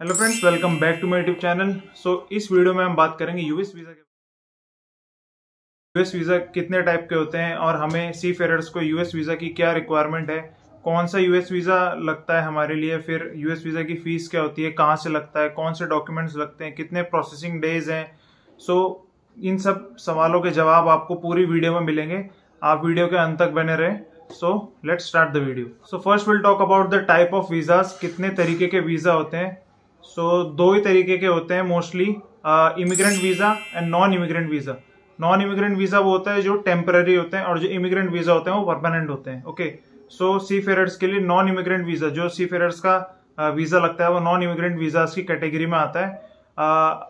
Hello friends, welcome back to my YouTube channel. इस video में हम बात करेंगे यूएस वीज़ा के। यूएस वीज़ा कितने टाइप के होते हैं और हमें सी फेरर्स को यूएस वीज़ा की क्या रिक्वायरमेंट है, कौन सा यूएस वीज़ा लगता है हमारे लिए, फिर यूएस वीज़ा की फीस क्या होती है, कहाँ से लगता है, कौन से डॉक्यूमेंट्स लगते हैं, कितने प्रोसेसिंग डेज हैं। इन सब सवालों के जवाब आपको पूरी वीडियो में मिलेंगे। आप वीडियो के अंत तक बने रहें। Let's start the video. First will talk about the type of visas. कितने तरीके के वीज़ा होते हैं? दो ही तरीके के होते हैं mostly, immigrant visa and non immigrant visa. Non immigrant visa वो होता है जो टेम्पररी होते हैं और जो इमिग्रेंट वीज़ा होते हैं वो परमानेंट होते हैं। ओके, सी फेरर्स के लिए नॉन इमिग्रेंट वीज़ा, जो सी फेरर्स का वीज़ा लगता है वो नॉन इमिग्रेंट वीज़ा की कैटेगरी में आता है।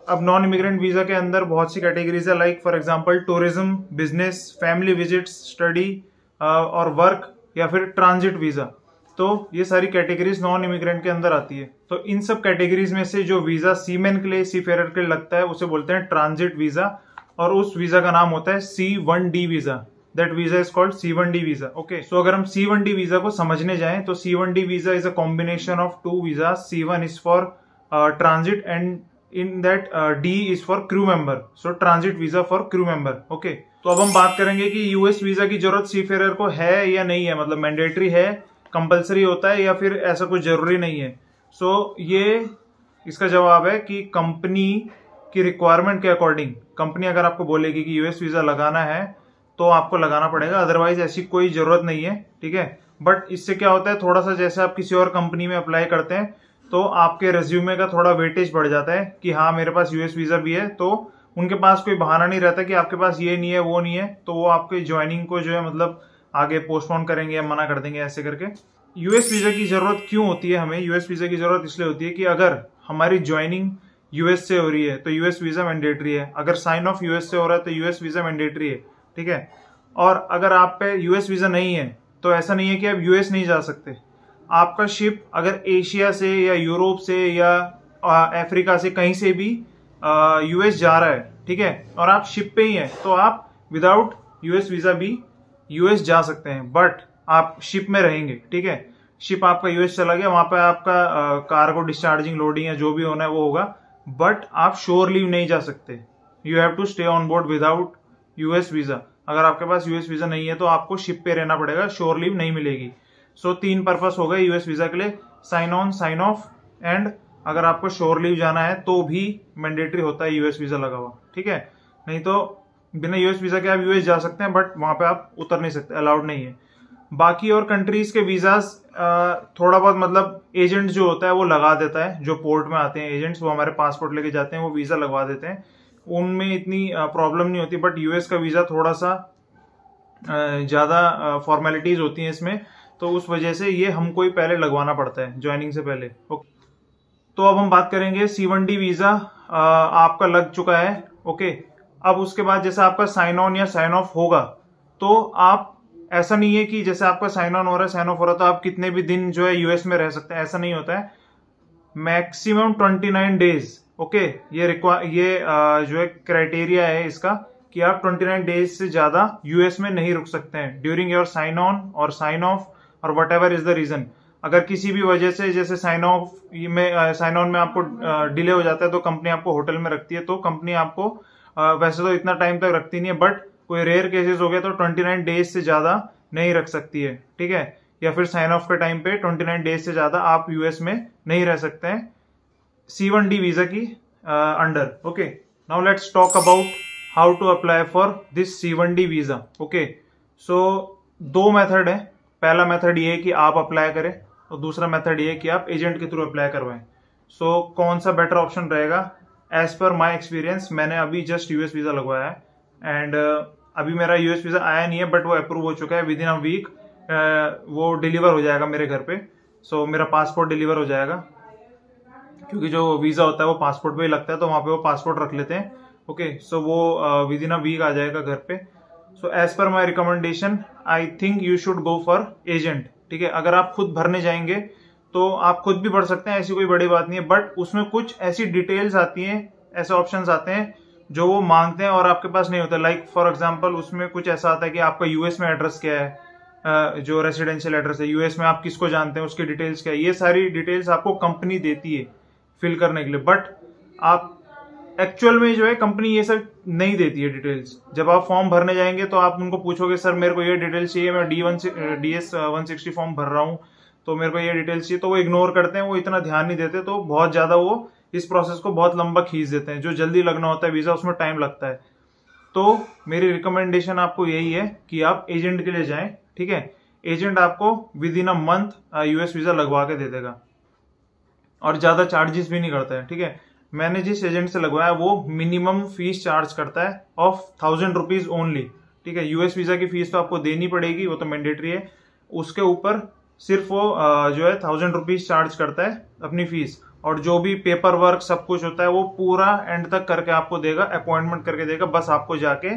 अब नॉन इमिग्रेंट वीज़ा के अंदर बहुत सी कैटेगरीज है, like for example tourism, business, family visits, study और वर्क, या फिर ट्रांजिट वीज़ा। तो ये सारी कैटेगरीज नॉन इमिग्रेंट के अंदर आती है। तो इन सब कैटेगरीज में से जो वीज़ा सीमैन के लिए, सी फेरर के लिए लगता है उसे बोलते हैं ट्रांजिट वीज़ा, और उस वीज़ा का नाम होता है C1D visa. That visa is called C1D visa. Okay, अगर हम C1D वीज़ा को समझने जाएं तो C1D visa is a combination of to visa. C1 is for transit and in that D is for crew member. Transit visa for crew member. Okay, तो अब हम बात करेंगे कि यूएस वीज़ा की जरूरत सी फेरर को है या नहीं है, मतलब मैंडेटरी है, कंपलसरी होता है, या फिर ऐसा कुछ जरूरी नहीं है। ये इसका जवाब है कि कंपनी की रिक्वायरमेंट के अकॉर्डिंग, कंपनी अगर आपको बोलेगी कि यूएस वीज़ा लगाना है तो आपको लगाना पड़ेगा, अदरवाइज ऐसी कोई जरूरत नहीं है। ठीक है, बट इससे क्या होता है, थोड़ा सा जैसे आप किसी और कंपनी में अप्लाई करते हैं तो आपके रेज्यूमे का थोड़ा वेटेज बढ़ जाता है कि हाँ मेरे पास यूएस वीज़ा भी है। तो उनके पास कोई बहाना नहीं रहता कि आपके पास ये नहीं है, वो नहीं है, तो वो आपके ज्वाइनिंग को जो है मतलब आगे पोस्टपोन करेंगे या मना कर देंगे, ऐसे करके। यूएस वीज़ा की जरूरत क्यों होती है हमें? यूएस वीज़ा की जरूरत इसलिए होती है कि अगर हमारी ज्वाइनिंग यूएस से हो रही है तो यूएस वीज़ा मैंडेटरी है। अगर साइन ऑफ यूएस से हो रहा है तो यूएस वीज़ा मैंडेटरी है। ठीक है, और अगर आप पे यूएस वीज़ा नहीं है तो ऐसा नहीं है कि आप यूएस नहीं जा सकते। आपका शिप अगर एशिया से या यूरोप से या अफ्रीका से कहीं से भी यूएस जा रहा है, ठीक है, और आप शिप पे ही हैं, तो आप विदाउट यूएस वीज़ा भी यूएस जा सकते हैं, बट आप शिप में रहेंगे। ठीक है, शिप आपका यूएस चला गया, वहां पे आपका कार्गो डिस्चार्जिंग, लोडिंग या जो भी होना है वो होगा, बट आप श्योर लीव नहीं जा सकते। You have to stay on board without US visa. अगर आपके पास यूएस वीज़ा नहीं है तो आपको शिप पे रहना पड़ेगा, श्योर लीव नहीं मिलेगी। तीन पर्पस हो गए यूएस वीज़ा के लिए, sign on, sign off, and अगर आपको श्योर लीव जाना है तो भी मैंडेटरी होता है यूएस वीज़ा लगा हुआ। ठीक है, नहीं तो बिना यूएस वीज़ा के आप यूएस जा सकते हैं, बट वहां पे आप उतर नहीं सकते, अलाउड नहीं है। बाकी और कंट्रीज के वीज़ाज थोड़ा बहुत मतलब एजेंट जो होता है वो लगा देता है, जो पोर्ट में आते हैं एजेंट्स, वो हमारे पासपोर्ट लेके जाते हैं, वो वीज़ा लगवा देते हैं, उनमें इतनी प्रॉब्लम नहीं होती। बट यूएस का वीज़ा थोड़ा सा ज़्यादा फॉर्मेलिटीज होती हैं इसमें, तो उस वजह से ये हमको ही पहले लगवाना पड़ता है ज्वाइनिंग से पहले। ओके, तो अब हम बात करेंगे C1D वीज़ा आपका लग चुका है। ओके, अब उसके बाद जैसे आपका साइन ऑन या साइन ऑफ होगा तो आप, ऐसा नहीं है कि जैसे आपका साइन ऑन हो रहा है, साइन ऑफ हो रहा है तो आप कितने भी दिन जो है यूएस में रह सकते हैं, ऐसा नहीं होता है। Maximum 29 days. ओके, ये जो है क्राइटेरिया है इसका कि आप 29 डेज से ज्यादा यूएस में नहीं रुक सकते हैं ड्यूरिंग योर साइन ऑन और साइन ऑफ, और whatever is the reason. अगर किसी भी वजह से जैसे साइन ऑन में आपको डिले हो जाता है तो कंपनी आपको होटल में रखती है, तो कंपनी आपको वैसे तो इतना टाइम तक रखती नहीं है, बट कोई रेयर केसेस हो गया तो 29 डेज से ज्यादा नहीं रख सकती है। ठीक है, या फिर साइन ऑफ के टाइम पे 29 डेज से ज्यादा आप यूएस में नहीं रह सकते हैं C1D वीजा की अंडर। Okay, now let's talk about how to apply for this C1D visa. Okay, दो मेथड है। पहला मेथड ये है कि आप अप्लाई करें, और दूसरा मेथड ये है कि आप एजेंट के थ्रू अप्लाई करवाएं। कौन सा बेटर ऑप्शन रहेगा? एज पर माई एक्सपीरियंस, मैंने अभी जस्ट यूएस वीजा लगवाया है, एंड अभी मेरा यूएस वीजा आया नहीं है, बट वो अप्रूव हो चुका है। विद इन अ वीक वो डिलीवर हो जाएगा मेरे घर पे। मेरा पासपोर्ट डिलीवर हो जाएगा, क्योंकि जो वीजा होता है वो पासपोर्ट पे ही लगता है, तो वहां पे वो पासपोर्ट रख लेते हैं। ओके, वो विद इन अ वीक आ जाएगा घर पे। As per my recommendation, I think you should go for agent. ठीक है, अगर आप खुद भरने जाएंगे तो आप खुद भी भर सकते हैं, ऐसी कोई बड़ी बात नहीं है, बट उसमें कुछ ऐसी डिटेल्स आती हैं, ऐसे ऑप्शंस आते हैं जो वो मांगते हैं और आपके पास नहीं होता। लाइक फॉर एग्जांपल उसमें कुछ ऐसा आता है कि आपका यूएस में एड्रेस क्या है, जो रेसिडेंशियल एड्रेस है यूएस में, आप किसको जानते हैं, उसकी डिटेल्स क्या है, ये सारी डिटेल्स आपको कंपनी देती है। फिल करने के लिए, बट आप एक्चुअल में जो है कंपनी ये सब नहीं देती है डिटेल्स। जब आप फॉर्म भरने जाएंगे तो आप उनको पूछोगे सर मेरे को ये डिटेल्स चाहिए, मैं DS 160 फॉर्म भर रहा हूँ तो मेरे को ये डिटेल्स चाहिए, तो वो इग्नोर करते हैं, वो इतना ध्यान नहीं देते, तो बहुत ज्यादा वो इस प्रोसेस को बहुत लंबा खींच देते हैं। जो जल्दी लगना होता है वीजा उसमें टाइम लगता है। तो मेरी रिकमेंडेशन आपको यही है कि आप एजेंट के लिए जाएं, ठीक है। एजेंट आपको with in a month US visa लगवा के दे देगा और ज्यादा चार्जेस भी नहीं करता है, ठीक है। मैंने जिस एजेंट से लगवाया वो मिनिमम फीस चार्ज करता है ऑफ 1000 रुपीज ओनली, ठीक है। US वीजा की फीस तो आपको देनी पड़ेगी, वो तो मैंडेटरी है। उसके ऊपर सिर्फ वो जो है 1000 रुपीज चार्ज करता है अपनी फीस, और जो भी पेपर वर्क सब कुछ होता है वो पूरा एंड तक करके आपको देगा, अपॉइंटमेंट करके देगा। बस आपको जाके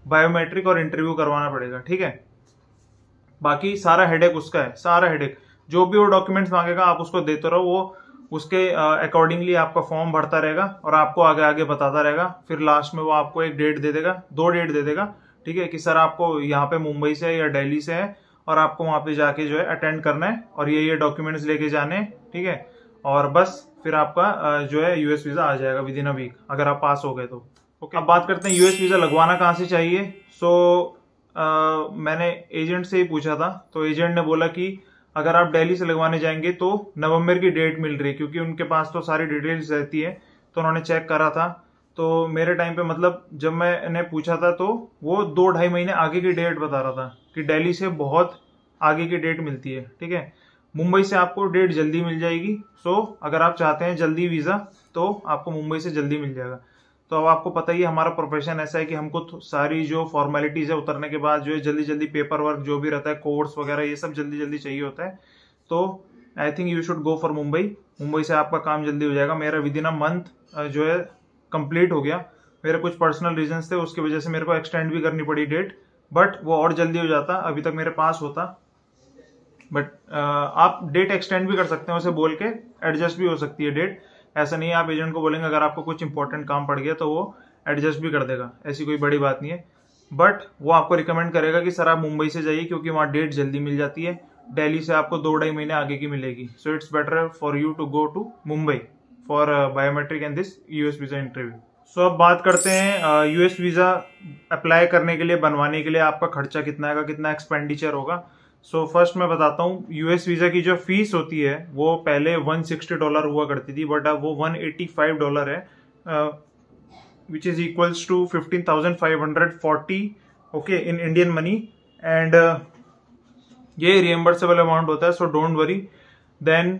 बायोमेट्रिक और इंटरव्यू करवाना पड़ेगा, ठीक है। बाकी सारा हेडेक उसका है, सारा हेडेक। जो भी वो डॉक्यूमेंट्स मांगेगा आप उसको देते रहो, वो उसके अकॉर्डिंगली आपका फॉर्म भरता रहेगा और आपको आगे आगे बताता रहेगा। फिर लास्ट में वो आपको एक डेट दे देगा, 2 डेट दे देगा, ठीक है, कि सर आपको यहाँ पे मुंबई से या दिल्ली से है और आपको वहां पे जाके जो है अटेंड करना है और ये डॉक्यूमेंट्स लेके जाने हैं, ठीक है। और बस फिर आपका जो है US वीजा आ जाएगा विद इन अ वीक, अगर आप पास हो गए तो। ओके, अब बात करते हैं US वीजा लगवाना कहाँ से चाहिए। मैंने एजेंट से ही पूछा था, तो एजेंट ने बोला कि अगर आप दिल्ली से लगवाने जाएंगे तो नवंबर की डेट मिल रही है, क्योंकि उनके पास तो सारी डिटेल्स रहती है। तो उन्होंने चेक करा था, तो मेरे टाइम पे मतलब जब मैंने पूछा था तो वो 2-2.5 महीने आगे की डेट बता रहा था कि दिल्ली से बहुत आगे की डेट मिलती है, ठीक है। मुंबई से आपको डेट जल्दी मिल जाएगी। अगर आप चाहते हैं जल्दी वीजा तो आपको मुंबई से जल्दी मिल जाएगा। तो अब आपको पता ही है हमारा प्रोफेशन ऐसा है कि हमको सारी जो फॉर्मेलिटीज है उतरने के बाद जो है जल्दी जल्दी पेपर वर्क जो भी रहता है, कोर्स वगैरह, ये सब जल्दी जल्दी चाहिए होता है। तो आई think you should go for Mumbai. Mumbai से आपका काम जल्दी हो जाएगा। मेरा विद इन अ मंथ जो है कंप्लीट हो गया। मेरे कुछ पर्सनल रीजंस थे, उसकी वजह से मेरे को एक्सटेंड भी करनी पड़ी डेट, बट वो और जल्दी हो जाता, अभी तक मेरे पास होता। बट आप डेट एक्सटेंड भी कर सकते हैं, उसे बोल के एडजस्ट भी हो सकती है डेट। ऐसा नहीं है आप एजेंट को बोलेंगे अगर आपको कुछ इंपॉर्टेंट काम पड़ गया तो वो एडजस्ट भी कर देगा, ऐसी कोई बड़ी बात नहीं है। बट वो आपको रिकमेंड करेगा कि सर आप मुंबई से जाइए, क्योंकि वहां डेट जल्दी मिल जाती है। दिल्ली से आपको 2-2.5 महीने आगे की मिलेगी। So it's better for you to go to Mumbai for biometric and this US visa interview. So अब बात करते हैं US वीजा अप्लाई करने के लिए, बनवाने के लिए आपका खर्चा कितना आएगा, कितना एक्सपेंडिचर होगा। सो फर्स्ट मैं बताता हूँ, US वीजा की जो फीस होती है वो पहले $160 हुआ करती थी, बट अब वो $185 है, which is equals to 15,540 okay in Indian money. And ये रिएम्बर्सेबल अमाउंट होता है, सो डोंट वरी। देन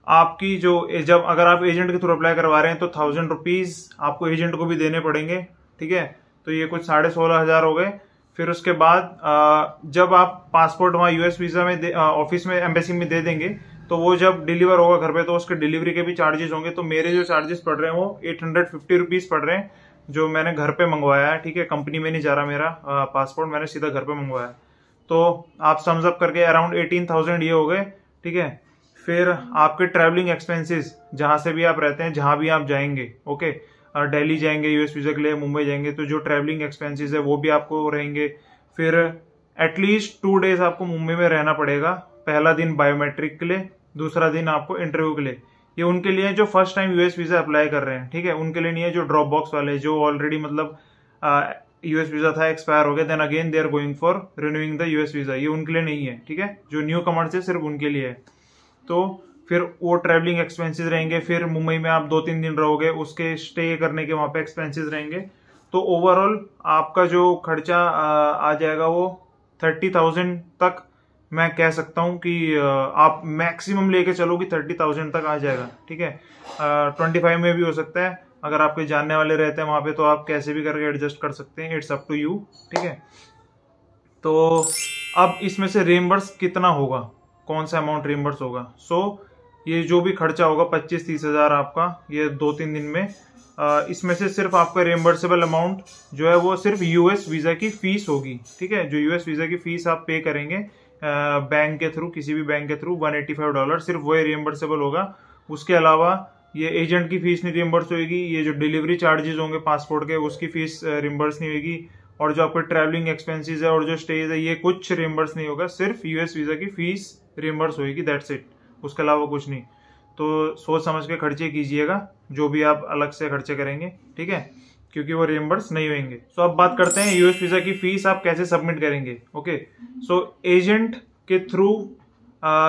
आपकी जो जब अगर आप एजेंट के थ्रू अप्लाई करवा रहे हैं तो 1000 रुपीज आपको एजेंट को भी देने पड़ेंगे, ठीक है। तो ये कुछ 16,500 हो गए। फिर उसके बाद जब आप पासपोर्ट वहाँ US वीजा में ऑफिस में, एम्बेसी में दे देंगे, तो वो जब डिलीवर होगा घर पे तो उसके डिलीवरी के भी चार्जेस होंगे। तो मेरे जो चार्जेस पड़ रहे हैं वो 850 रुपीज पड़ रहे हैं, जो मैंने घर पे मंगवाया है, ठीक है। कंपनी में नहीं जा रहा मेरा पासपोर्ट, मैंने सीधा घर पे मंगवाया। तो आप सम्स अप करके अराउंड 18,000 ये हो गए, ठीक है। फिर आपके ट्रैवलिंग एक्सपेंसेस, जहां से भी आप रहते हैं, जहां भी आप जाएंगे, ओके, दिल्ली जाएंगे US वीजा के लिए, मुंबई जाएंगे, तो जो ट्रैवलिंग एक्सपेंसेस है वो भी आपको रहेंगे। फिर एटलीस्ट 2 डेज आपको मुंबई में रहना पड़ेगा। पहला दिन बायोमेट्रिक के लिए, दूसरा दिन आपको इंटरव्यू के लिए। ये उनके लिए जो first time US visa apply कर रहे हैं, ठीक है, उनके लिए नहीं है। जो ड्रॉप बॉक्स वाले जो ऑलरेडी मतलब US वीजा था, एक्सपायर हो गया, then again they are going for renewing the US visa, ये उनके लिए नहीं है, ठीक है। जो न्यू कमर्स है सिर्फ उनके लिए है। तो फिर वो ट्रैवलिंग एक्सपेंसेस रहेंगे। फिर मुंबई में आप 2-3 दिन रहोगे, उसके स्टे करने के वहां पे एक्सपेंसेस रहेंगे। तो ओवरऑल आपका जो खर्चा आ जाएगा वो 30,000 तक, मैं कह सकता हूं कि आप मैक्सिमम लेके चलो कि 30,000 तक आ जाएगा, ठीक है। 25 में भी हो सकता है, अगर आपके जानने वाले रहते हैं वहां पे तो आप कैसे भी करके एडजस्ट कर सकते हैं, इट्स अप टू यू, ठीक है। तो अब इसमें से रिएम्बर्स कितना होगा, कौन सा अमाउंट रिएम्बर्स होगा। ये जो भी खर्चा होगा 25-30 हजार आपका ये 2-3 दिन में, इसमें से सिर्फ आपका रिएम्बर्सेबल अमाउंट जो है वो सिर्फ US वीजा की फीस होगी, ठीक है। जो US वीजा की फीस आप पे करेंगे बैंक के थ्रू, किसी भी बैंक के थ्रू, $185, सिर्फ वही रिएम्बर्सेबल होगा। उसके अलावा ये एजेंट की फीस नहीं रिएम्बर्स होगी, ये जो डिलीवरी चार्जेस होंगे पासपोर्ट के उसकी फीस रिएम्बर्स नहीं होगी, और जो आपके ट्रैवलिंग एक्सपेंसेस है और जो स्टेज है ये कुछ रिएम्बर्स नहीं होगा, सिर्फ US वीजा की फीस रिएम्बर्स होगी, दैट्स इट, उसके अलावा कुछ नहीं। तो सोच समझ के खर्चे कीजिएगा जो भी आप अलग से खर्चे करेंगे, ठीक है, क्योंकि वो रिएम्बर्स नहीं होंगे। सो अब बात करते हैं यूएस वीजा की फीस आप कैसे सबमिट करेंगे। ओके, सो एजेंट के थ्रू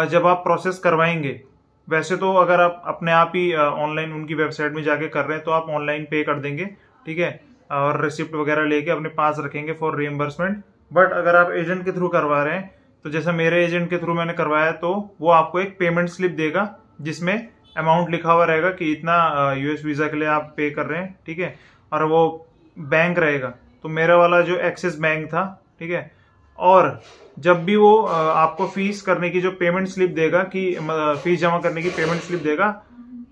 जब आप प्रोसेस करवाएंगे, वैसे तो अगर आप अपने आप ही ऑनलाइन उनकी वेबसाइट में जाके कर रहे हैं तो आप ऑनलाइन पे कर देंगे, ठीक है, और रिसिप्ट वगैरह लेके अपने पास रखेंगे फॉर रिएम्बर्समेंट। बट अगर आप एजेंट के थ्रू करवा रहे हैं, तो जैसे मेरे एजेंट के थ्रू मैंने करवाया, तो वो आपको एक पेमेंट स्लिप देगा जिसमें अमाउंट लिखा हुआ रहेगा कि इतना यूएस वीजा के लिए आप पे कर रहे हैं, ठीक है, और वो बैंक रहेगा। तो मेरा वाला जो एक्सिस बैंक था, ठीक है, और जब भी वो आपको फीस करने की जो पेमेंट स्लिप देगा कि फीस जमा करने की पेमेंट स्लिप देगा,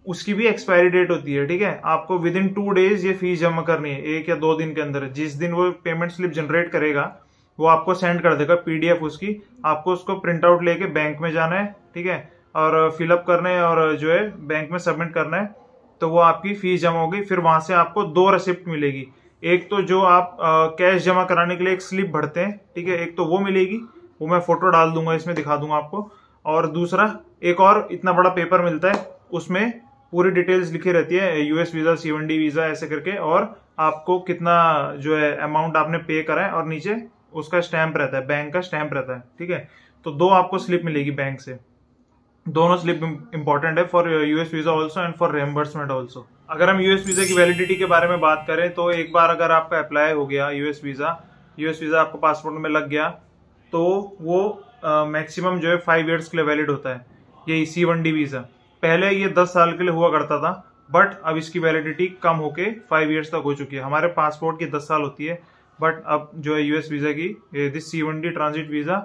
उसकी भी एक्सपायरी डेट होती है, ठीक है। आपको विद इन 2 डेज ये फीस जमा करनी है, 1 या 2 दिन के अंदर। जिस दिन वो पेमेंट स्लिप जनरेट करेगा वो आपको सेंड कर देगा पीडीएफ उसकी, आपको उसको प्रिंट आउट लेके बैंक में जाना है, ठीक है, और फिलअप करना है और जो है बैंक में सबमिट करना है, तो वो आपकी फीस जमा होगी। फिर वहां से आपको 2 रिसिप्ट मिलेगी। एक तो जो आप कैश जमा कराने के लिए एक स्लिप भरते हैं, ठीक है, एक तो वो मिलेगी, वो मैं फोटो डाल दूंगा, इसमें दिखा दूंगा आपको। और दूसरा एक और इतना बड़ा पेपर मिलता है, उसमें पूरी डिटेल्स लिखी रहती है, यूएस वीजा, C1D वीजा ऐसे करके, और आपको कितना जो है अमाउंट आपने पे करा है, और नीचे उसका स्टैंप रहता है, बैंक का स्टैंप रहता है, ठीक है। तो 2 आपको स्लिप मिलेगी बैंक से। दोनों स्लिप इंपॉर्टेंट है for US visa also and for reimbursement also. अगर हम यूएस वीजा की वैलिडिटी के बारे में बात करें, तो एक बार अगर आपका अप्लाई हो गया यूएस वीजा आपको पासपोर्ट में लग गया, तो वो मैक्सिमम जो है 5 ईयर्स के लिए वैलिड होता है। ये C1D वीजा पहले ये 10 साल के लिए हुआ करता था, बट अब इसकी वैलिडिटी कम होके 5 ईयर्स तक हो चुकी है। हमारे पासपोर्ट की 10 साल होती है, बट अब जो है यूएस वीजा की दिस C1D ट्रांजिट वीजा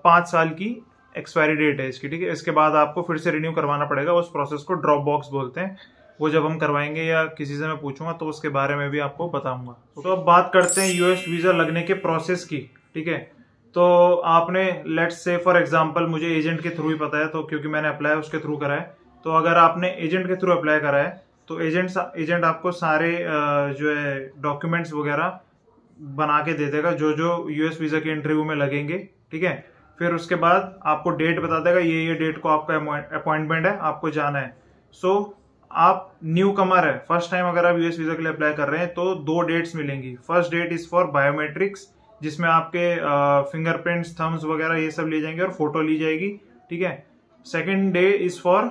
5 साल की एक्सपायरी डेट है इसकी, ठीक है। इसके बाद आपको फिर से रिन्यू करवाना पड़ेगा। उस प्रोसेस को ड्रॉप बॉक्स बोलते हैं। वो जब हम करवाएंगे या किसी से मैं पूछूंगा तो उसके बारे में भी आपको बताऊंगा। तो अब बात करते हैं यूएस वीजा लगने के प्रोसेस की, ठीक है। तो आपने लेट्स से फॉर एग्जांपल, मुझे एजेंट के थ्रू ही पता है, तो क्योंकि मैंने अप्लाई उसके थ्रू करा है। तो अगर आपने एजेंट के थ्रू अप्लाई करा है, तो एजेंट आपको सारे जो है डॉक्यूमेंट्स वगैरह बना के दे देगा, जो जो यूएस वीजा के इंटरव्यू में लगेंगे, ठीक है। फिर उसके बाद आपको डेट बता देगा, ये डेट को आपका अपॉइंटमेंट है, आपको जाना है। सो आप न्यू कमर है, फर्स्ट टाइम अगर आप यूएस वीजा के लिए अप्लाई कर रहे हैं, तो 2 डेट्स मिलेंगी। First date is for biometrics, जिसमें आपके फिंगरप्रिंट्स, थम्स वगैरह ये सब लिए जाएंगे और फोटो ली जाएगी, ठीक है। Second day is for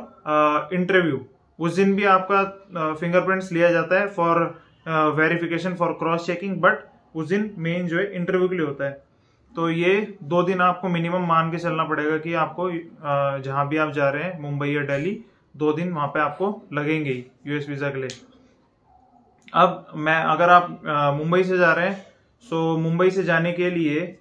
interview. उस दिन भी आपका फिंगरप्रिंट्स लिया जाता है for verification, for cross checking, but उस दिन मेन जो है इंटरव्यू के लिए होता है। तो ये 2 दिन आपको मिनिमम मान के चलना पड़ेगा कि आपको जहां भी आप जा रहे हैं, मुंबई या दिल्ली, 2 दिन वहां पे आपको लगेंगे ही यूएस वीजा के लिए। अब अगर आप मुंबई से जा रहे हैं, सो मुंबई से जाने के लिए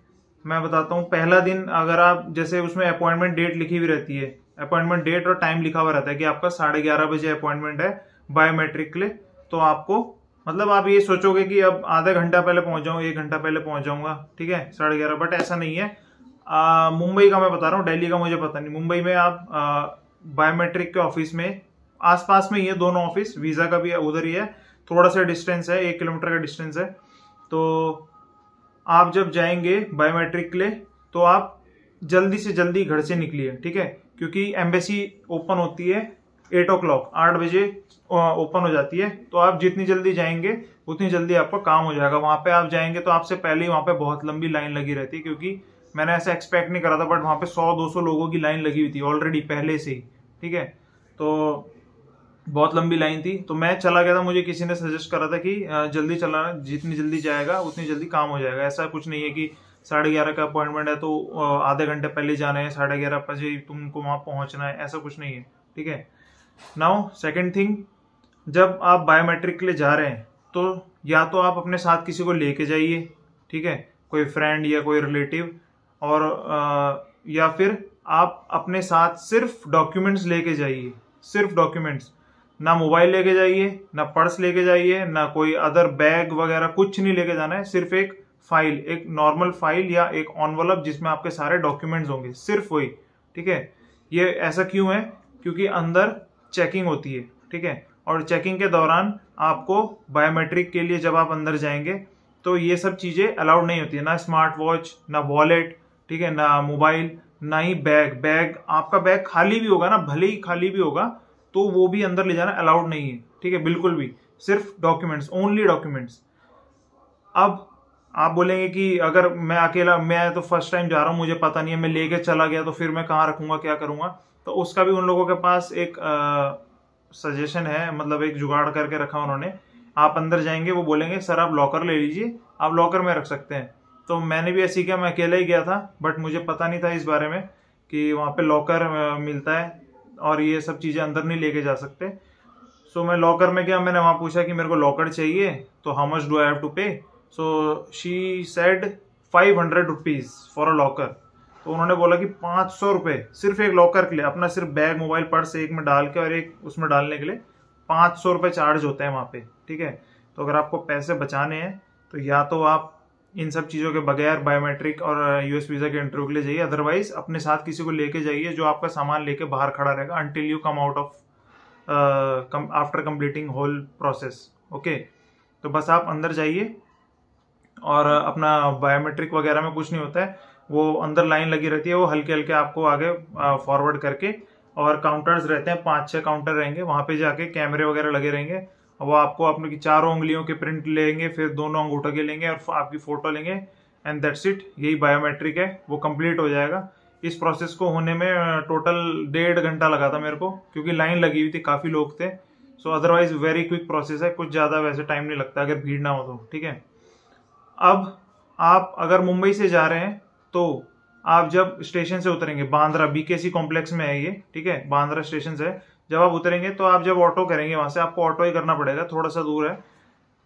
मैं बताता हूँ। पहला दिन अगर आप, जैसे उसमें अपॉइंटमेंट डेट लिखी हुई रहती है, अपॉइंटमेंट डेट और टाइम लिखा हुआ रहता है कि आपका 11:30 बजे अपॉइंटमेंट है बायोमेट्रिक के लिए। तो आपको मतलब आप ये सोचोगे कि अब आधा घंटा पहले पहुंच जाऊं, 1 घंटा पहले पहुंच जाऊंगा, ठीक है, 11:30, बट ऐसा नहीं है। मुंबई का मैं बता रहा हूँ, दिल्ली का मुझे पता नहीं। मुंबई में आप बायोमेट्रिक के ऑफिस में, आसपास में ही है दोनों ऑफिस, वीजा का भी उधर ही है, थोड़ा सा डिस्टेंस है, 1 किलोमीटर का डिस्टेंस है। तो आप जब जाएंगे बायोमेट्रिक के लिए, तो आप जल्दी से जल्दी घर से निकलिए, ठीक है, क्योंकि एम्बेसी ओपन होती है 8 o'clock, 8 बजे ओपन हो जाती है। तो आप जितनी जल्दी जाएंगे उतनी जल्दी आपका काम हो जाएगा। वहां पे आप जाएंगे तो आपसे पहले ही वहां पे बहुत लंबी लाइन लगी रहती है, क्योंकि मैंने ऐसा एक्सपेक्ट नहीं करा था, बट वहां पे 100-200 लोगों की लाइन लगी हुई थी ऑलरेडी पहले से ही, ठीक है। तो बहुत लंबी लाइन थी। तो मैं चला गया था, मुझे किसी ने सजेस्ट करा था कि जल्दी चलाना, जितनी जल्दी जाएगा उतनी जल्दी काम हो जाएगा। ऐसा कुछ नहीं है कि 11:30 का अपॉइंटमेंट है तो आधे घंटे पहले जाना है, 11:30 बजे तुमको वहां पहुंचना है, ऐसा कुछ नहीं है, ठीक है। नाउ सेकेंड थिंग, जब आप बायोमेट्रिक के लिए जा रहे हैं, तो या तो आप अपने साथ किसी को लेके जाइए, ठीक है, कोई फ्रेंड या कोई रिलेटिव, और या फिर आप अपने साथ सिर्फ डॉक्यूमेंट्स लेके जाइए, सिर्फ डॉक्यूमेंट्स। ना मोबाइल लेके जाइए, ना पर्स लेके जाइए, ना कोई अदर बैग वगैरह, कुछ नहीं लेके जाना है। सिर्फ एक फाइल, एक नॉर्मल फाइल या एक एनवलप जिसमें आपके सारे डॉक्यूमेंट्स होंगे, सिर्फ वही, ठीक है। ये ऐसा क्यों है? क्योंकि अंदर चेकिंग होती है, ठीक है, और चेकिंग के दौरान आपको बायोमेट्रिक के लिए जब आप अंदर जाएंगे तो ये सब चीजें अलाउड नहीं होती है, ना स्मार्ट वॉच, ना वॉलेट, ठीक है, ना मोबाइल, ना ही बैग। आपका बैग खाली भी होगा ना, भले ही खाली भी होगा, तो वो भी अंदर ले जाना अलाउड नहीं है, ठीक है, बिल्कुल भी, सिर्फ डॉक्यूमेंट्स, ओनली डॉक्यूमेंट्स। अब आप बोलेंगे कि अगर मैं अकेला, मैं तो फर्स्ट टाइम जा रहा हूं, मुझे पता नहीं है, मैं लेके चला गया तो फिर मैं कहाँ रखूंगा, क्या करूंगा, तो उसका भी उन लोगों के पास एक सजेशन है, मतलब एक जुगाड़ करके रखा उन्होंने। आप अंदर जाएंगे, वो बोलेंगे सर आप लॉकर ले लीजिए, आप लॉकर में रख सकते हैं। तो मैंने भी ऐसे ही किया, मैं अकेला ही गया था, बट मुझे पता नहीं था इस बारे में कि वहाँ पे लॉकर मिलता है और ये सब चीज़ें अंदर नहीं लेके जा सकते। सो मैं लॉकर में गया, मैंने वहाँ पूछा कि मेरे को लॉकर चाहिए, तो how much do I have to pay. So she said 500 rupees for a locker. तो उन्होंने बोला कि 500 रुपये सिर्फ एक लॉकर के लिए, अपना सिर्फ बैग, मोबाइल, पर्स एक में डाल के और एक उसमें डालने के लिए 500 रुपये चार्ज होते हैं वहाँ पे, ठीक है। तो अगर आपको पैसे बचाने हैं तो या तो आप इन सब चीज़ों के बगैर बायोमेट्रिक और यूएस वीज़ा के इंटरव्यू के लिए जाइए, अदरवाइज अपने साथ किसी को लेके जाइए जो आपका सामान लेके बाहर खड़ा रहेगा until you come out of after completing whole process, okay. तो बस आप अंदर जाइए और अपना बायोमेट्रिक वगैरह में कुछ नहीं होता है, वो अंदर लाइन लगी रहती है, वो हल्के हल्के आपको आगे फॉरवर्ड करके, और काउंटर्स रहते हैं, 5-6 काउंटर रहेंगे, वहां पे जाके कैमरे वगैरह लगे रहेंगे, वो आपको अपने की 4 उंगलियों के प्रिंट लेंगे, फिर दोनों अंगूठों के लेंगे और आपकी फोटो लेंगे, एंड दैट्स इट, यही बायोमेट्रिक है, वो कंप्लीट हो जाएगा। इस प्रोसेस को होने में टोटल 1.5 घंटा लगा था मेरे को, क्योंकि लाइन लगी हुई थी, काफी लोग थे। सो अदरवाइज वेरी क्विक प्रोसेस है, कुछ ज्यादा वैसे टाइम नहीं लगता अगर भीड़ ना हो तो, ठीक है। अब आप अगर मुंबई से जा रहे हैं तो आप जब स्टेशन से उतरेंगे, बांद्रा बीकेसी कॉम्प्लेक्स में है ये, ठीक है, बांद्रा स्टेशन से जब आप उतरेंगे तो आप जब ऑटो करेंगे, वहां से आपको ऑटो ही करना पड़ेगा, थोड़ा सा दूर है।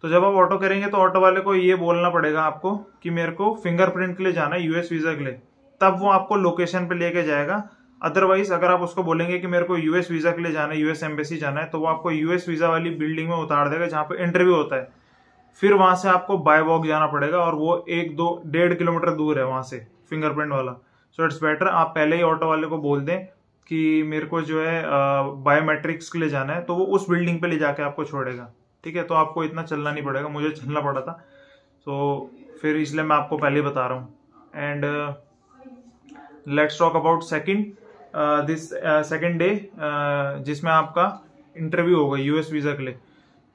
तो जब आप ऑटो करेंगे तो ऑटो वाले को ये बोलना पड़ेगा आपको कि मेरे को फिंगरप्रिंट के लिए जाना है, यूएस वीजा के लिए, तब वो आपको लोकेशन पे लेके जाएगा। अदरवाइज अगर आप उसको बोलेंगे कि मेरे को यूएस वीजा के लिए जाना है, यूएस एम्बेसी जाना है, तो वो आपको यूएस वीजा वाली बिल्डिंग में उतार देगा जहाँ पे इंटरव्यू होता है। फिर वहां से आपको बाय वॉक जाना पड़ेगा, और वो 1-2-1.5 किलोमीटर दूर है वहां से फिंगरप्रिंट वाला। सो इट्स बेटर आप पहले ही ऑटो वाले को बोल दें कि मेरे को जो है बायोमेट्रिक्स के लिए जाना है, तो वो उस बिल्डिंग पे ले जाके आपको छोड़ेगा, ठीक है। तो आपको इतना चलना नहीं पड़ेगा, मुझे चलना पड़ा था, तो फिर इसलिए मैं आपको पहले बता रहा हूँ। And let's talk about second day जिसमें आपका इंटरव्यू होगा यूएस वीजा के लिए।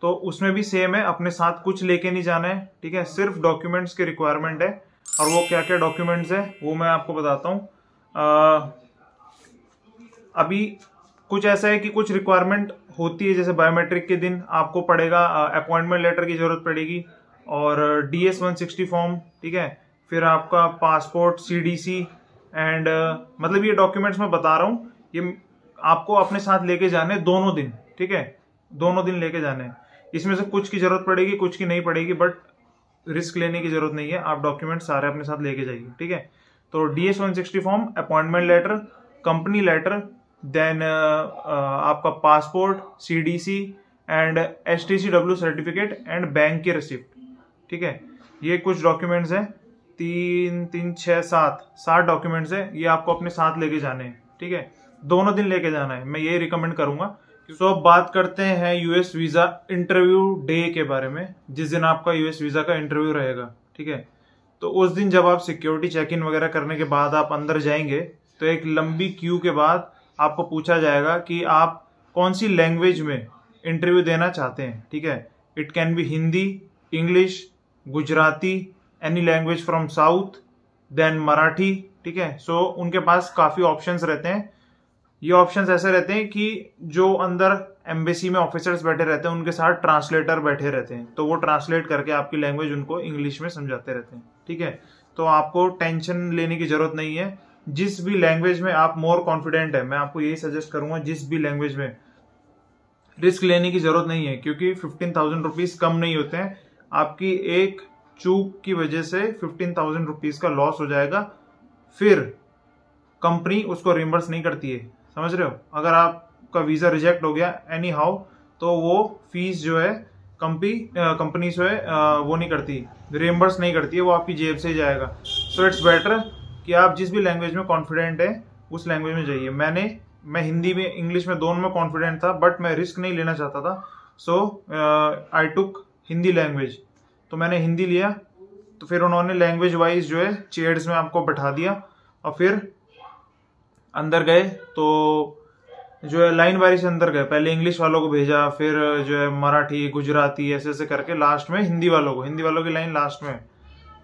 तो उसमें भी सेम है, अपने साथ कुछ लेके नहीं जाना है, ठीक है, सिर्फ डॉक्यूमेंट्स की रिक्वायरमेंट है। और वो क्या क्या डॉक्यूमेंट्स है वो मैं आपको बताता हूँ। अभी कुछ ऐसा है कि कुछ रिक्वायरमेंट होती है, जैसे बायोमेट्रिक के दिन आपको पड़ेगा अपॉइंटमेंट लेटर की जरूरत पड़ेगी, और DS 160 फॉर्म, ठीक है, फिर आपका पासपोर्ट, CDC, एंड मतलब ये डॉक्यूमेंट्स मैं बता रहा हूँ, ये आपको अपने साथ लेके जाने दोनों दिन, ठीक है, दोनों दिन लेके जाने। इसमें से कुछ की जरूरत पड़ेगी, कुछ की नहीं पड़ेगी, बट रिस्क लेने की जरूरत नहीं है, आप डॉक्यूमेंट सारे अपने साथ लेके जाइए, ठीक है। तो DS 160 form, appointment letter, company letter, then आपका passport, CDC and STCW certificate and bank की रिसिप्ट, ठीक है। ये कुछ डॉक्यूमेंट्स हैं, 7 डॉक्यूमेंट्स है, ये आपको अपने साथ लेके जाने हैं, ठीक है, दोनों दिन लेके जाना है, मैं ये रिकमेंड करूंगा। तो अब बात करते हैं यूएस वीजा इंटरव्यू डे के बारे में, जिस दिन आपका यूएस वीजा का इंटरव्यू रहेगा, ठीक है। तो उस दिन जब आप सिक्योरिटी चेक इन वगैरह करने के बाद आप अंदर जाएंगे, तो एक लंबी क्यू के बाद आपको पूछा जाएगा कि आप कौन सी लैंग्वेज में इंटरव्यू देना चाहते हैं, ठीक है। It can be Hindi, English, Gujarati, any language from south, then Marathi, ठीक है। सो उनके पास काफी ऑप्शंस रहते हैं। ये ऑप्शंस ऐसे रहते हैं कि जो अंदर एम्बेसी में ऑफिसर्स बैठे रहते हैं, उनके साथ ट्रांसलेटर बैठे रहते हैं, तो वो ट्रांसलेट करके आपकी लैंग्वेज उनको इंग्लिश में समझाते रहते हैं, ठीक है। तो आपको टेंशन लेने की जरूरत नहीं है, जिस भी लैंग्वेज में आप मोर कॉन्फिडेंट है, मैं आपको यही सजेस्ट करूंगा, जिस भी लैंग्वेज में रिस्क लेने की जरूरत नहीं है, क्योंकि 15,000 रुपीज कम नहीं होते हैं। आपकी एक चूक की वजह से 15,000 रुपीज का लॉस हो जाएगा, फिर कंपनी उसको रिम्बर्स नहीं करती है, समझ रहे हो। अगर आपका वीजा रिजेक्ट हो गया एनी हाउ, तो वो फीस जो है कंपनी जो है वो नहीं करती, रिम्बर्स नहीं करती है, वो आपकी जेब से ही जाएगा। सो इट्स बेटर कि आप जिस भी लैंग्वेज में कॉन्फिडेंट है उस लैंग्वेज में जाइए। मैं हिंदी में, इंग्लिश में, दोनों में कॉन्फिडेंट था, बट मैं रिस्क नहीं लेना चाहता था, सो आई टुक हिंदी लैंग्वेज। तो मैंने हिंदी लिया, तो फिर उन्होंने लैंग्वेज वाइज जो है चेयर्स में आपको बैठा दिया, और फिर अंदर गए। तो जो है लाइन वाइज अंदर गए, पहले इंग्लिश वालों को भेजा, फिर जो है मराठी, गुजराती, ऐसे ऐसे करके लास्ट में हिंदी वालों की लाइन लास्ट में।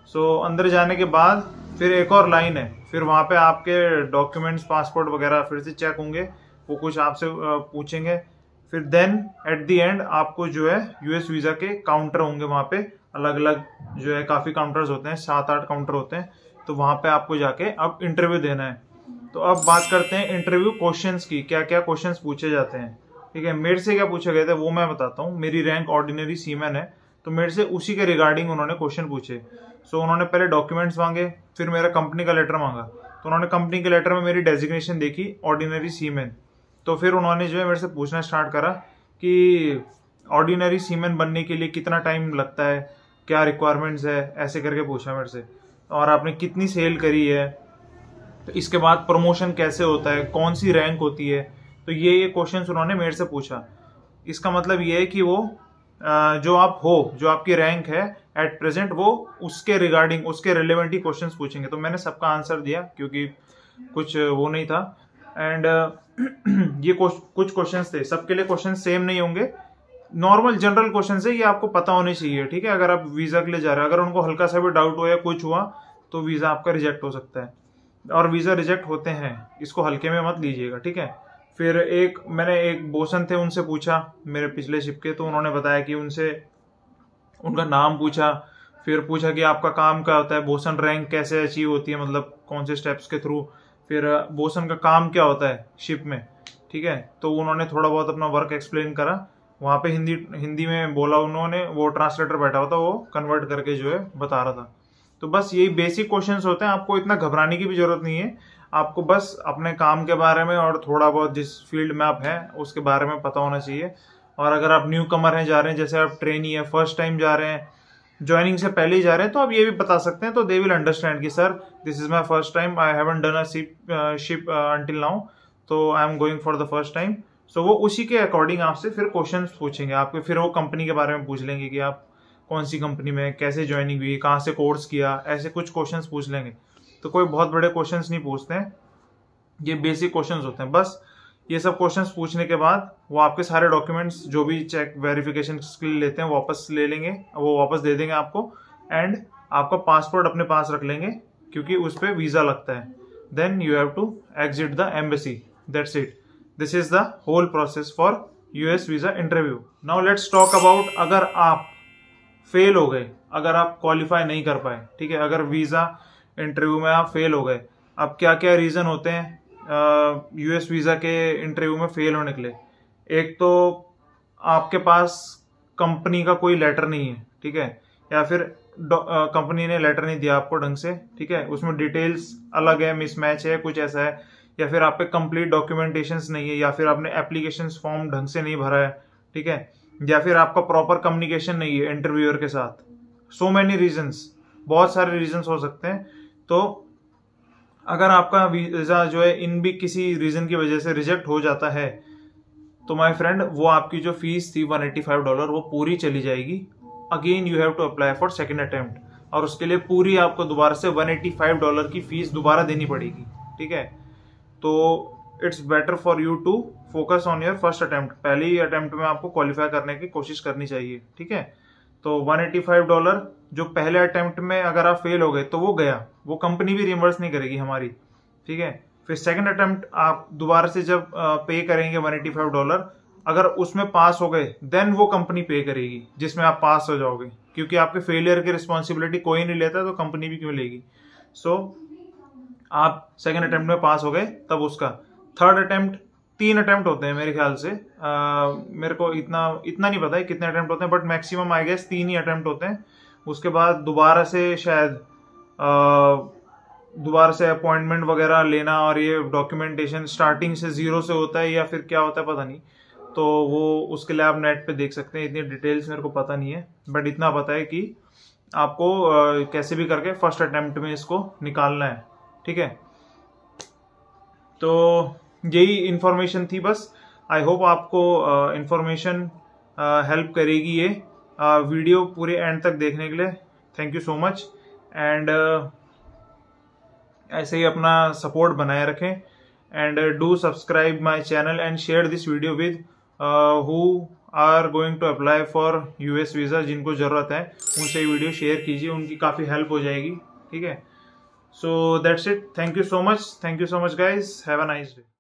सो अंदर जाने के बाद फिर एक और लाइन है, फिर वहां पे आपके डॉक्यूमेंट्स, पासपोर्ट वगैरह फिर से चेक होंगे, वो कुछ आपसे पूछेंगे। फिर देन एट द एंड आपको जो है यूएस वीजा के काउंटर होंगे वहां पे, अलग अलग जो है काफी काउंटर्स होते हैं, 7-8 काउंटर होते हैं। तो वहां पे आपको जाके अब इंटरव्यू देना है। तो अब बात करते हैं इंटरव्यू क्वेश्चंस की, क्या क्या क्वेश्चंस पूछे जाते हैं। ठीक है, मेरे से क्या पूछे गए थे वो मैं बताता हूँ। मेरी रैंक ऑर्डिनरी सीमैन है, तो मेरे से उसी के रिगार्डिंग उन्होंने क्वेश्चन पूछे। सो उन्होंने पहले डॉक्यूमेंट्स मांगे, फिर मेरा कंपनी का लेटर मांगा। तो उन्होंने कंपनी के लेटर में मेरी डेजिग्नेशन देखी ऑर्डिनरी सीमैन। तो फिर उन्होंने जो है मेरे से पूछना स्टार्ट करा कि ऑर्डिनरी सीमैन बनने के लिए कितना टाइम लगता है, क्या रिक्वायरमेंट्स है, ऐसे करके पूछा मेरे से। और आपने कितनी सेल करी है, तो इसके बाद प्रमोशन कैसे होता है, कौन सी रैंक होती है। तो ये क्वेश्चंस उन्होंने मेरे से पूछा। इसका मतलब ये है कि वो जो आप हो, जो आपकी रैंक है एट प्रेजेंट, वो उसके रिगार्डिंग, उसके रिलेवेंट ही क्वेश्चंस पूछेंगे। तो मैंने सबका आंसर दिया क्योंकि कुछ वो नहीं था। एंड ये कुछ क्वेश्चंस थे, सबके लिए क्वेश्चन सेम नहीं होंगे, नॉर्मल जनरल क्वेश्चन है, ये आपको पता होने चाहिए। ठीक है, अगर आप वीजा के लिए जा रहे हैं, अगर उनको हल्का सा भी डाउट हो या कुछ हुआ तो वीजा आपका रिजेक्ट हो सकता है। और वीजा रिजेक्ट होते हैं, इसको हल्के में मत लीजिएगा। ठीक है, फिर मैंने एक बोसन थे, उनसे पूछा मेरे पिछले शिप के, तो उन्होंने बताया कि उनसे उनका नाम पूछा, फिर पूछा कि आपका काम क्या होता है, बोसन रैंक कैसे अचीव होती है, मतलब कौन से स्टेप्स के थ्रू, फिर बोसन का काम क्या होता है शिप में। ठीक है, तो उन्होंने थोड़ा बहुत अपना वर्क एक्सप्लेन करा, वहां पे हिंदी में बोला उन्होंने, वो ट्रांसलेटर बैठा हुआ था, वो कन्वर्ट करके जो है बता रहा था। तो बस यही बेसिक क्वेश्चंस होते हैं, आपको इतना घबराने की भी जरूरत नहीं है। आपको बस अपने काम के बारे में और थोड़ा बहुत जिस फील्ड में आप हैं उसके बारे में पता होना चाहिए। और अगर आप न्यू कमर हैं, जा रहे हैं, जैसे आप ट्रेनी है, फर्स्ट टाइम जा रहे हैं, ज्वाइनिंग से पहले ही जा रहे हैं, तो आप ये भी बता सकते हैं, तो दे विल अंडरस्टैंड कि sir this is my first time, I haven't done a ship until now, तो I am going for the first time. So वो उसी के अकॉर्डिंग आपसे फिर क्वेश्चन पूछेंगे आपके, फिर वो कंपनी के बारे में पूछ लेंगे कि आप कौन सी कंपनी में, कैसे ज्वाइनिंग हुई, कहाँ से कोर्स किया, ऐसे कुछ क्वेश्चंस पूछ लेंगे। तो कोई बहुत बड़े क्वेश्चंस नहीं पूछते हैं, ये बेसिक क्वेश्चंस होते हैं। बस ये सब क्वेश्चंस पूछने के बाद वो आपके सारे डॉक्यूमेंट्स जो भी चेक वेरिफिकेशन के लिए लेते हैं वापस ले लेंगे, वो वापस दे देंगे आपको। एंड आपका पासपोर्ट अपने पास रख लेंगे क्योंकि उस पर वीजा लगता है। Then you have to exit the embassy, that's it. This is the whole process for US visa interview. Now let's talk about अगर आप फेल हो गए, अगर आप क्वालिफाई नहीं कर पाए। ठीक है, अगर वीजा इंटरव्यू में आप फेल हो गए, अब क्या क्या रीजन होते हैं यूएस वीजा के इंटरव्यू में फेल होने के लिए। एक तो आपके पास कंपनी का कोई लेटर नहीं है, ठीक है, या फिर कंपनी ने लेटर नहीं दिया आपको ढंग से, ठीक है, उसमें डिटेल्स अलग है, मिसमैच है, कुछ ऐसा है, या फिर आप पे कंप्लीट डॉक्यूमेंटेशंस नहीं है, या फिर आपने एप्लीकेशन फॉर्म ढंग से नहीं भरा है, ठीक है, या फिर आपका प्रॉपर कम्युनिकेशन नहीं है इंटरव्यूअर के साथ। सो मेनी रीजंस, बहुत सारे रीजंस हो सकते हैं। तो अगर आपका वीजा जो है इन भी किसी रीजन की वजह से रिजेक्ट हो जाता है, तो माय फ्रेंड वो आपकी जो फीस थी $185 वो पूरी चली जाएगी। Again you have to apply for second attempt, और उसके लिए पूरी आपको दोबारा से $185 की फीस दोबारा देनी पड़ेगी। ठीक है, तो it's better for you to focus on your first attempt. पहले ही अटेम्प्ट में आपको क्वालिफाई करने की कोशिश करनी चाहिए। ठीक है, तो $185 जो पहले अटेम्प्ट में अगर आप फेल हो गए तो वो गया, वो कंपनी भी रियम्बर्स नहीं करेगी हमारी। ठीक है, फिर सेकंड अटेम्प्ट आप दोबारा से जब पे करेंगे $185, अगर उसमें पास हो गए देन वो कंपनी पे करेगी जिसमें आप पास हो जाओगे, क्योंकि आपके फेलियर की रिस्पॉन्सिबिलिटी कोई नहीं लेता, तो कंपनी भी क्यों लेगी। सो आप सेकंड अटेम्प्ट में पास हो गए तब उसका। थर्ड अटेम्प्ट 3 अटेम्प्ट होते हैं मेरे ख्याल से, मेरे को इतना नहीं पता है कितने अटेम्प्ट होते हैं, बट मैक्सिमम आई गेस 3 ही अटेम्प्ट होते हैं। उसके बाद दोबारा से शायद दोबारा से अपॉइंटमेंट वगैरह लेना, और ये डॉक्यूमेंटेशन स्टार्टिंग से 0 से होता है या फिर क्या होता है पता नहीं, तो वो उसके लिए आप नेट पे देख सकते हैं। इतनी डिटेल्स मेरे को पता नहीं है, बट इतना पता है कि आपको कैसे भी करके फर्स्ट अटेम्प्ट में इसको निकालना है। ठीक है, तो यही इंफॉर्मेशन थी बस। आई होप आपको इंफॉर्मेशन हेल्प करेगी ये वीडियो पूरे एंड तक देखने के लिए। Thank you so much, and ऐसे ही अपना सपोर्ट बनाए रखें। and do subscribe my channel and share this video with who are going to apply for US visa. जिनको ज़रूरत है उनसे ये वीडियो शेयर कीजिए, उनकी काफ़ी हेल्प हो जाएगी. ठीक है. So that's it. Thank you so much. Thank you so much guys. Have a nice day.